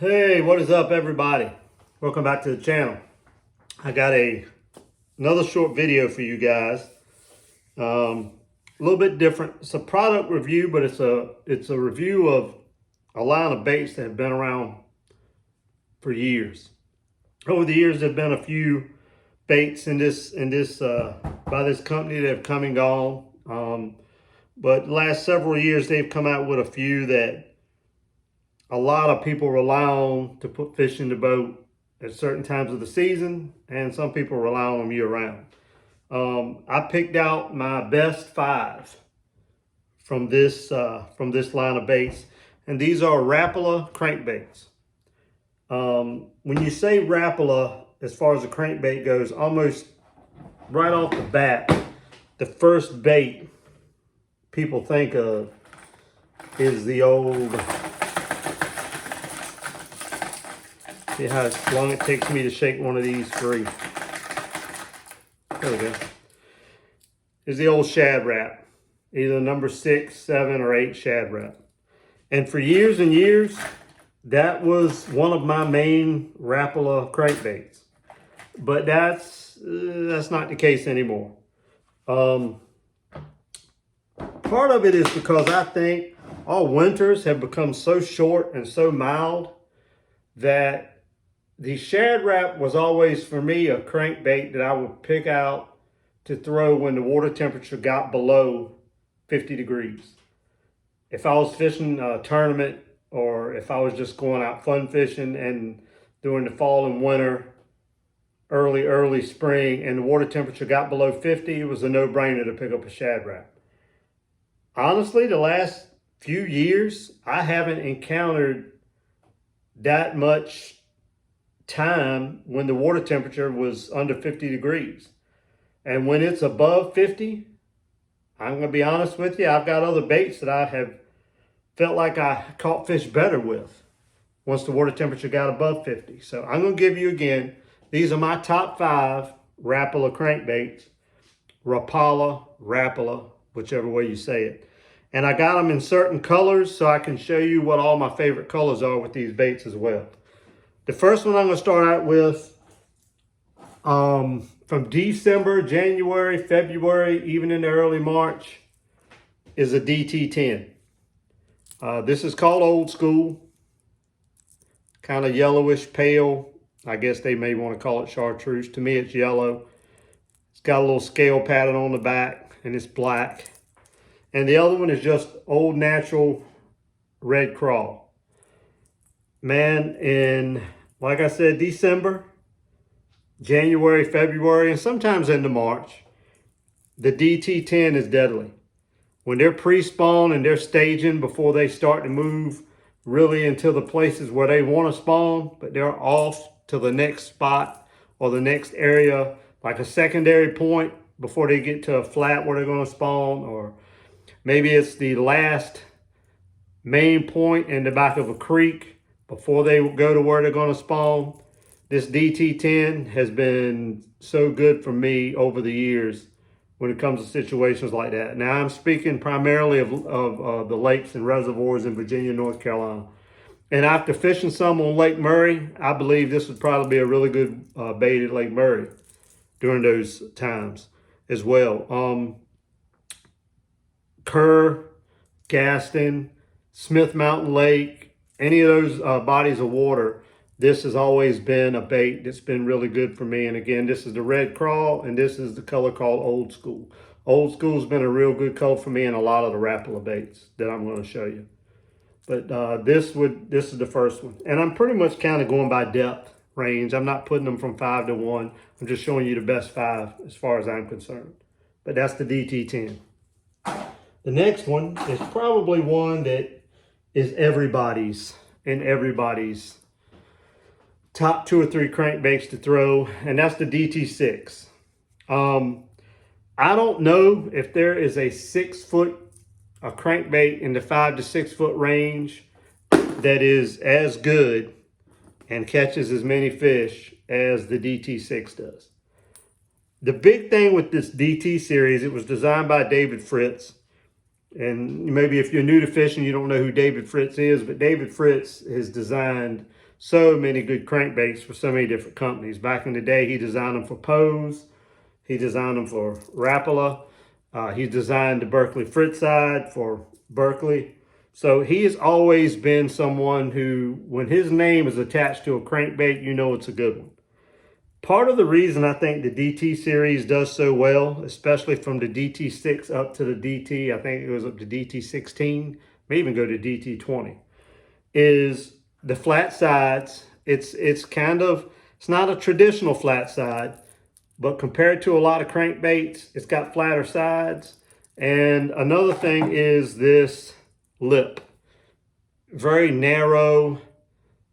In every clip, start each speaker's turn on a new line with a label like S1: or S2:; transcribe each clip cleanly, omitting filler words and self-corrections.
S1: Hey, what is up, everybody? Welcome back to the channel. I got another short video for you guys. A little bit different. It's a product review, but it's a review of a line of baits that have been around for years. Over the years, there've been a few baits by this company that have come and gone. But the last several years, they've come out with a few that a lot of people rely on to put fish in the boat at certain times of the season, and some people rely on them year round. I picked out my best 5 from this line of baits, and these are Rapala crankbaits. When you say Rapala, as far as the crankbait goes, almost right off the bat, the first bait people think of is the old. See how long it takes me to shake one of these free. There we go. Is the old Shad Rap. Either number 6, 7, or 8 Shad Rap. And for years and years, that was one of my main Rapala crankbaits. But that's not the case anymore. Part of it is because I think all winters have become so short and so mild that the Shad Rap was always, for me, a crankbait that I would pick out to throw when the water temperature got below 50 degrees. If I was fishing a tournament, or if I was just going out fun fishing and during the fall and winter, early spring, and the water temperature got below 50, it was a no-brainer to pick up a Shad Rap. Honestly, the last few years, I haven't encountered that much time when the water temperature was under 50 degrees. And when it's above 50, I'm going to be honest with you, I've got other baits that I have felt like I caught fish better with once the water temperature got above 50. So I'm going to give you again, these are my top 5 Rapala crankbaits. Rapala, whichever way you say it. And I got them in certain colors so I can show you what all my favorite colors are with these baits as well. The first one I'm going to start out with, from December, January, February, even into early March, is a DT10. This is called Old School. Kind of yellowish pale. I guess they may want to call it chartreuse. To me, it's yellow. It's got a little scale pattern on the back, and it's black. And the other one is just old natural red crawl. Man, in, like I said, December, January, February, and sometimes into March, the DT10 is deadly. When they're pre-spawn and they're staging before they start to move really into the places where they want to spawn, but they're off to the next spot or the next area, like a secondary point before they get to a flat where they're going to spawn, or maybe it's the last main point in the back of a creek before they go to where they're going to spawn. This DT10 has been so good for me over the years when it comes to situations like that. Now, I'm speaking primarily of the lakes and reservoirs in Virginia, North Carolina. And after fishing some on Lake Murray, I believe this would probably be a really good bait at Lake Murray during those times as well. Kerr, Gaston, Smith Mountain Lake, any of those bodies of water, this has always been a bait that's been really good for me. And again, this is the red crawl, and this is the color called Old School. Old School's been a real good color for me in a lot of the Rapala baits that I'm going to show you. But this is the first one. And I'm pretty much kind of going by depth range. I'm not putting them from 5 to 1. I'm just showing you the best 5 as far as I'm concerned. But that's the DT10. The next one is probably one that is everybody's top 2 or 3 crankbaits to throw, and that's the DT6. I don't know if there is a 6-foot crankbait in the 5 to 6 foot range that is as good and catches as many fish as the DT6 does. The big thing with this DT series, it was designed by David Fritz. And maybe if you're new to fishing, you don't know who David Fritz is, but David Fritz has designed so many good crankbaits for so many different companies. Back in the day, he designed them for Pose. He designed them for Rapala. He designed the Berkeley Fritzide for Berkeley. So he has always been someone who, when his name is attached to a crankbait, you know it's a good one. Part of the reason I think the DT series does so well, especially from the DT6 up to the DT, I think it goes up to DT16, may even go to DT20, is the flat sides. It's not a traditional flat side, but compared to a lot of crankbaits, it's got flatter sides. And another thing is this lip. Very narrow,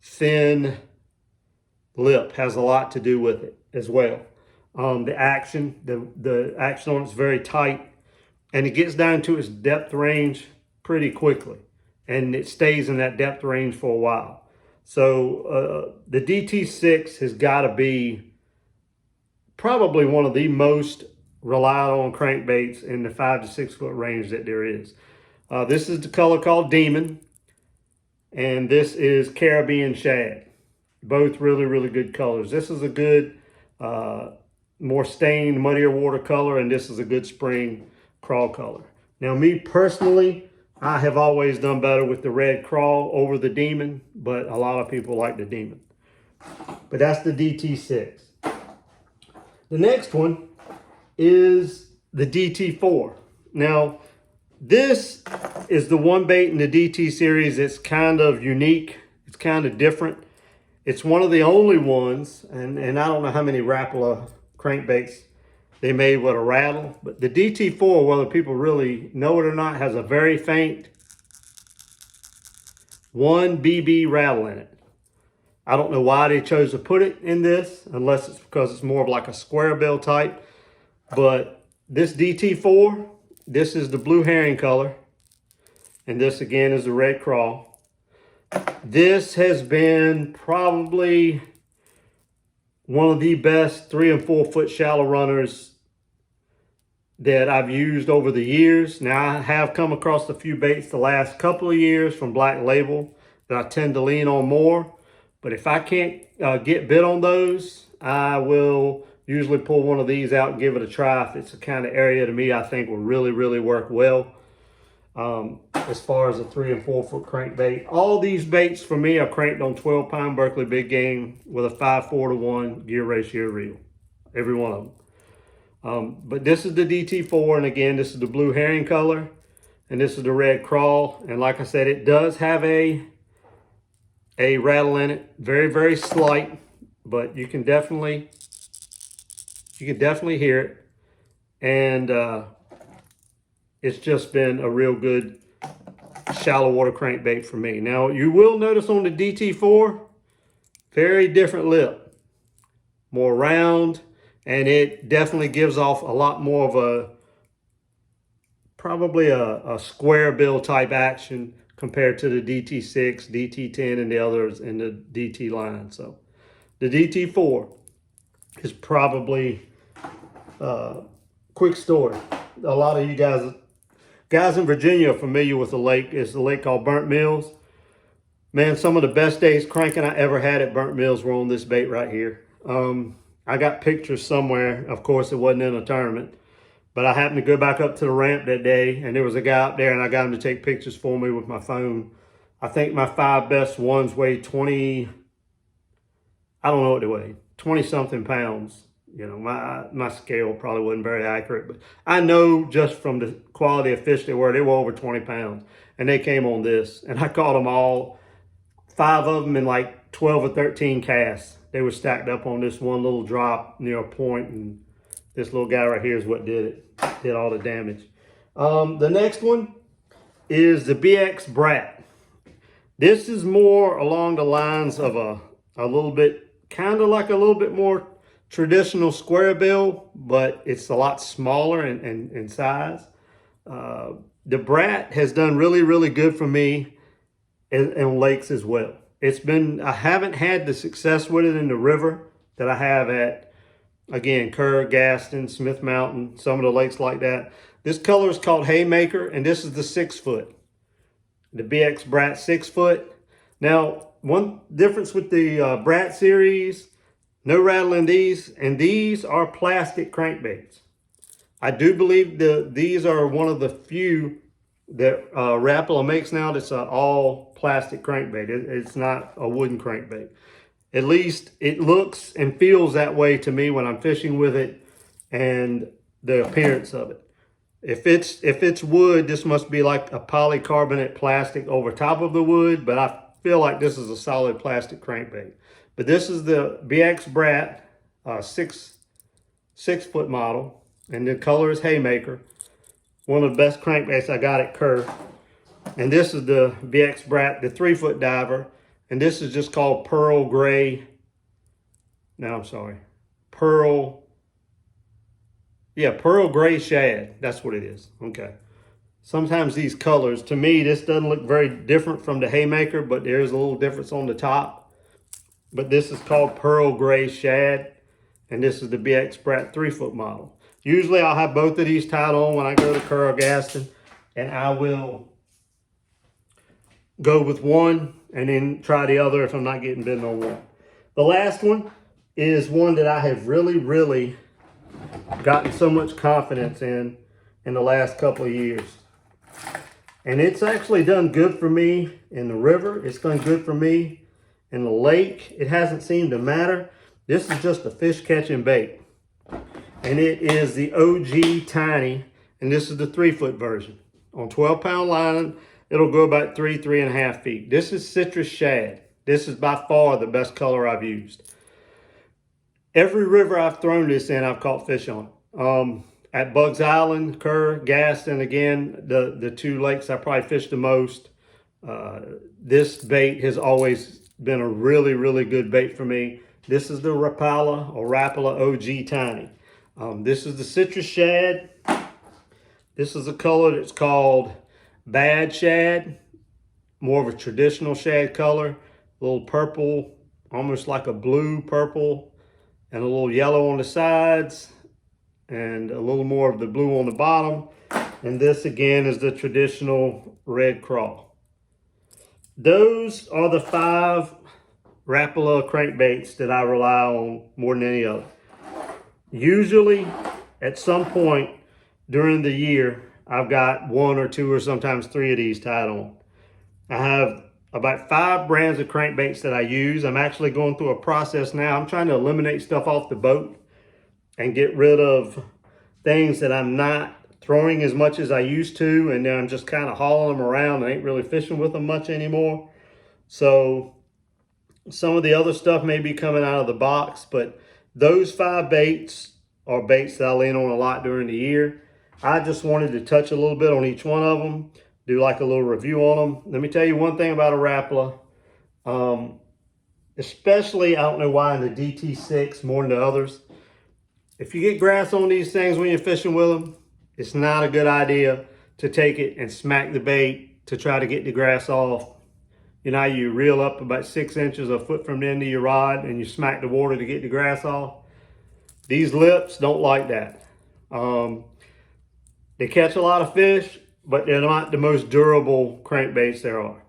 S1: thin lip has a lot to do with it as well. The action on it's very tight, and it gets down to its depth range pretty quickly, and it stays in that depth range for a while. So the DT6 has got to be probably one of the most relied on crankbaits in the 5 to 6 foot range that there is. This is the color called Demon, and this is Caribbean Shad. Both really, really good colors. This is a good, more stained, muddier water color, and this is a good spring crawl color. Now, me personally, I have always done better with the red crawl over the Demon, but a lot of people like the Demon. But that's the DT6. The next one is the DT4. Now, this is the one bait in the DT series that's kind of unique. It's kind of different. It's one of the only ones, and I don't know how many Rapala crankbaits they made with a rattle, but the DT4, whether people really know it or not, has a very faint 1 BB rattle in it. I don't know why they chose to put it in this, unless it's because it's more of like a square bill type. But this DT4, this is the blue herring color, and this again is the red crawl. This has been probably one of the best 3 and 4 foot shallow runners that I've used over the years. Now, I have come across a few baits the last couple of years from Black Label that I tend to lean on more. But if I can't get bit on those, I will usually pull one of these out and give it a try if it's the kind of area to me I think will really, really work well. As far as a 3 and 4 foot crankbait, all these baits for me are cranked on 12-pound Berkeley big game with a 5:4 to 1 gear ratio reel, every one of them. But this is the DT4, and again, this is the blue herring color, and this is the red crawl. And like I said, it does have a rattle in it, very, very slight, but you can definitely hear it. And it's just been a real good shallow water crankbait for me. Now, you will notice on the DT4, very different lip, more round, and it definitely gives off a lot more of probably a square bill type action compared to the DT6, DT10, and the others in the DT line. So the DT4 is probably quick story. A lot of you guys in Virginia are familiar with the lake. It's a lake called Burnt Mills. Man, some of the best days cranking I ever had at Burnt Mills were on this bait right here. I got pictures somewhere. Of course, it wasn't in a tournament. But I happened to go back up to the ramp that day, and there was a guy up there, and I got him to take pictures for me with my phone. I think my 5 best ones weighed 20, I don't know what they weighed, 20-something pounds. You know, my scale probably wasn't very accurate, but I know just from the quality of fish they were over 20 pounds. And they came on this, and I caught them all, 5 of them in like 12 or 13 casts. They were stacked up on this one little drop near a point, and this little guy right here is what did all the damage. The next one is the BX Brat. This is more along the lines of a little bit, kind of like a little bit more traditional square bill, but it's a lot smaller in size. The Brat has done really, really good for me in lakes as well. I haven't had the success with it in the river that I have at, again, Kerr, Gaston, Smith Mountain, some of the lakes like that. This color is called Haymaker, and this is the 6 foot. The BX Brat 6 foot. Now, one difference with the Brat series, no rattling these, and these are plastic crankbaits. I do believe these are one of the few that Rapala makes now that's an all plastic crankbait. It's not a wooden crankbait. At least it looks and feels that way to me when I'm fishing with it and the appearance of it. If it's wood, this must be like a polycarbonate plastic over top of the wood, but I feel like this is a solid plastic crankbait. But this is the BX Brat 6-foot model, and the color is Haymaker. One of the best crankbaits I got at Kerr. And this is the BX Brat, the 3-foot diver, and this is just called Pearl Gray. No, I'm sorry, Pearl Gray Shad. That's what it is. Okay. Sometimes these colors, to me, this doesn't look very different from the Haymaker, but there is a little difference on the top. But this is called Pearl Gray Shad, and this is the BX Brat 3-foot model. Usually I'll have both of these tied on when I go to Kerr or Gaston, and I will go with one and then try the other if I'm not getting bitten on one. The last one is one that I have really gotten so much confidence in the last couple of years. And it's actually done good for me in the river. It's done good for me in the lake. It hasn't seemed to matter. This is just a fish catching bait. And it is the OG Tiny, and this is the 3-foot version. On 12-pound line, it'll go about 3.5 feet. This is citrus shad. This is by far the best color I've used. Every river I've thrown this in, I've caught fish on it. At Bugs Island, Kerr, Gaston, again, the 2 lakes I probably fished the most. This bait has always been a really good bait for me. This is the Rapala or Rapala OG Tiny. This is the citrus shad. This is a color that's called Bad Shad, more of a traditional shad color, a little purple, almost like a blue purple, and a little yellow on the sides, and a little more of the blue on the bottom. And this again is the traditional red crawl. Those are the 5 Rapala crankbaits that I rely on more than any other. Usually, at some point during the year, I've got 1 or 2 or sometimes 3 of these tied on. I have about 5 brands of crankbaits that I use. I'm actually going through a process now. I'm trying to eliminate stuff off the boat and get rid of things that I'm not throwing as much as I used to, and then I'm just kind of hauling them around. I ain't really fishing with them much anymore. So some of the other stuff may be coming out of the box, but those 5 baits are baits that I lean on a lot during the year. I just wanted to touch a little bit on each one of them, do like a little review on them. Let me tell you one thing about a Rapala. Especially, I don't know why in the DT6 more than the others. If you get grass on these things when you're fishing with them, it's not a good idea to take it and smack the bait to try to get the grass off. You know how you reel up about 6 inches, a foot from the end of your rod, and you smack the water to get the grass off? These lips don't like that. They catch a lot of fish, but they're not the most durable crankbaits there are,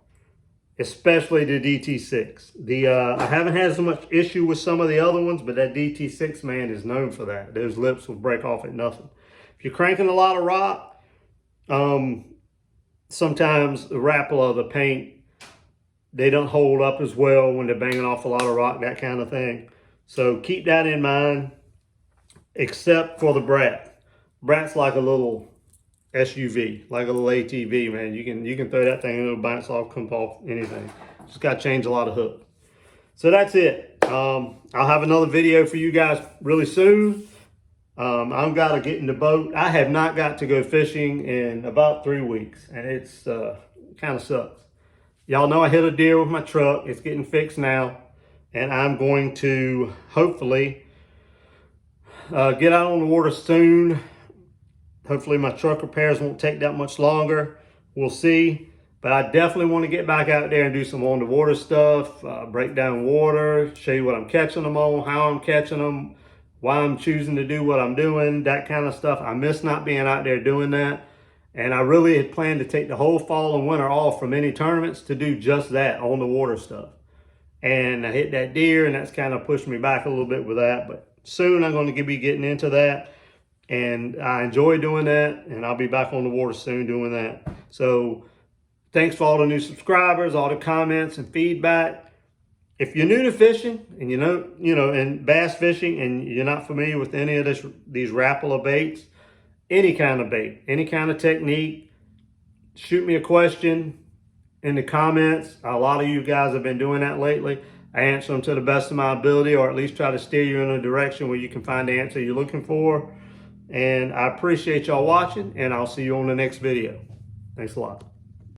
S1: especially the DT6. I haven't had so much issue with some of the other ones, but that DT6, man, is known for that. Those lips will break off at nothing. If you're cranking a lot of rock, sometimes the Rapala, the paint, they don't hold up as well when they're banging off a lot of rock, that kind of thing. So keep that in mind, except for the Brat. Brat's like a little SUV, like a little ATV, man. You can throw that thing and it'll bounce off, come off anything. Just got to change a lot of hook. So that's it. I'll have another video for you guys really soon. I've got to get in the boat. I have not got to go fishing in about 3 weeks, and it's kind of sucks. Y'all know I hit a deer with my truck. It's getting fixed now, and I'm going to hopefully get out on the water soon. Hopefully my truck repairs won't take that much longer. We'll see. But I definitely want to get back out there and do some on the water stuff, break down water, show you what I'm catching them on, how I'm catching them, why I'm choosing to do what I'm doing, that kind of stuff. I miss not being out there doing that. And I really had planned to take the whole fall and winter off from any tournaments to do just that, on the water stuff. and I hit that deer, and that's kind of pushed me back a little bit with that. But soon I'm going to be getting into that, and I enjoy doing that, and I'll be back on the water soon doing that. So thanks for all the new subscribers, all the comments and feedback. If you're new to fishing and and bass fishing, and you're not familiar with any of these Rapala baits, any kind of bait, any kind of technique, shoot me a question in the comments. A lot of you guys have been doing that lately. I answer them to the best of my ability, or at least try to steer you in a direction where you can find the answer you're looking for. And I appreciate y'all watching, and I'll see you on the next video. Thanks a lot.